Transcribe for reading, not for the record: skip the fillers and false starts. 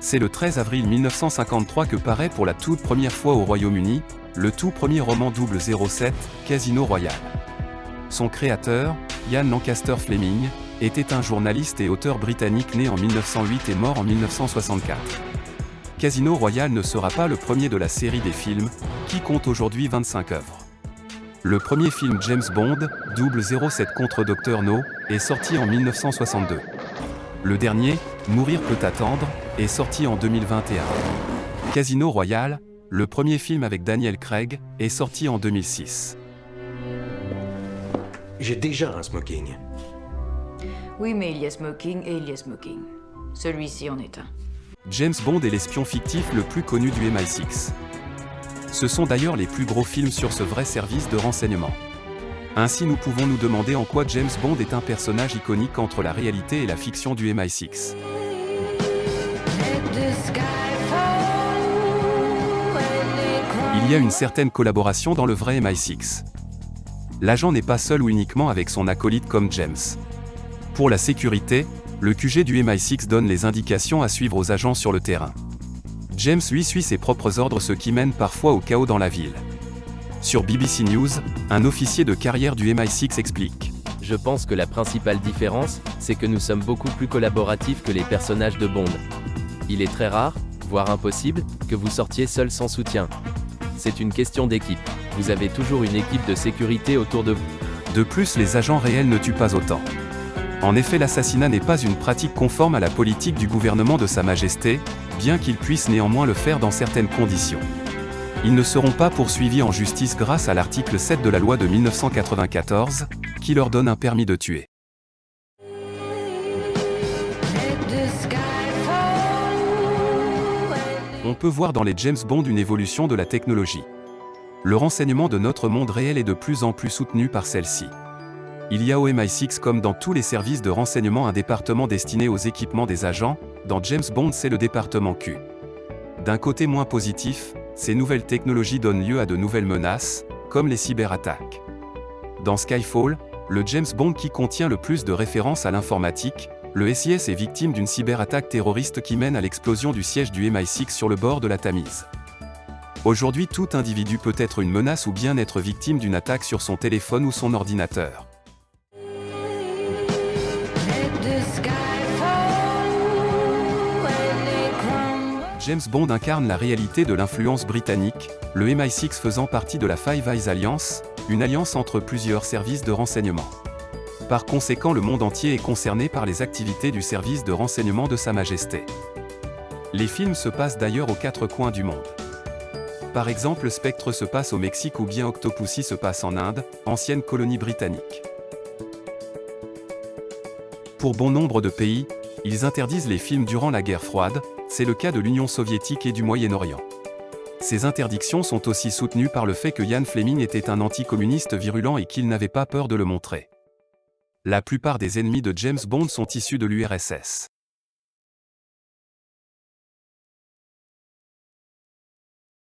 C'est le 13 avril 1953 que paraît pour la toute première fois au Royaume-Uni, le tout premier roman 007, Casino Royale. Son créateur, Ian Lancaster Fleming, était un journaliste et auteur britannique né en 1908 et mort en 1964. Casino Royale ne sera pas le premier de la série des films, qui compte aujourd'hui 25 œuvres. Le premier film James Bond, 007 contre Dr No, est sorti en 1962. Le dernier, Mourir peut attendre, est sorti en 2021. Casino Royale, le premier film avec Daniel Craig, est sorti en 2006. J'ai déjà un smoking. Oui, mais il y a smoking et il y a smoking. Celui-ci en est un. James Bond est l'espion fictif le plus connu du MI6. Ce sont d'ailleurs les plus gros films sur ce vrai service de renseignement. Ainsi nous pouvons nous demander en quoi James Bond est un personnage iconique entre la réalité et la fiction du MI6. Il y a une certaine collaboration dans le vrai MI6. L'agent n'est pas seul ou uniquement avec son acolyte comme James. Pour la sécurité, le QG du MI6 donne les indications à suivre aux agents sur le terrain. James lui suit ses propres ordres, ce qui mène parfois au chaos dans la ville. Sur BBC News, un officier de carrière du MI6 explique. Je pense que la principale différence, c'est que nous sommes beaucoup plus collaboratifs que les personnages de Bond. Il est très rare, voire impossible, que vous sortiez seul sans soutien. C'est une question d'équipe. Vous avez toujours une équipe de sécurité autour de vous. De plus, les agents réels ne tuent pas autant. En effet, l'assassinat n'est pas une pratique conforme à la politique du gouvernement de Sa Majesté, bien qu'ils puissent néanmoins le faire dans certaines conditions. Ils ne seront pas poursuivis en justice grâce à l'article 7 de la loi de 1994, qui leur donne un permis de tuer. On peut voir dans les James Bond une évolution de la technologie. Le renseignement de notre monde réel est de plus en plus soutenu par celle-ci. Il y a au MI6 comme dans tous les services de renseignement un département destiné aux équipements des agents, dans James Bond c'est le département Q. D'un côté moins positif, ces nouvelles technologies donnent lieu à de nouvelles menaces, comme les cyberattaques. Dans Skyfall, le James Bond qui contient le plus de références à l'informatique, le SIS est victime d'une cyberattaque terroriste qui mène à l'explosion du siège du MI6 sur le bord de la Tamise. Aujourd'hui, tout individu peut être une menace ou bien être victime d'une attaque sur son téléphone ou son ordinateur. James Bond incarne la réalité de l'influence britannique, le MI6 faisant partie de la Five Eyes Alliance, une alliance entre plusieurs services de renseignement. Par conséquent, le monde entier est concerné par les activités du service de renseignement de Sa Majesté. Les films se passent d'ailleurs aux quatre coins du monde. Par exemple, Spectre se passe au Mexique ou bien Octopussy se passe en Inde, ancienne colonie britannique. Pour bon nombre de pays, ils interdisent les films durant la guerre froide, c'est le cas de l'Union soviétique et du Moyen-Orient. Ces interdictions sont aussi soutenues par le fait que Ian Fleming était un anticommuniste virulent et qu'il n'avait pas peur de le montrer. La plupart des ennemis de James Bond sont issus de l'URSS.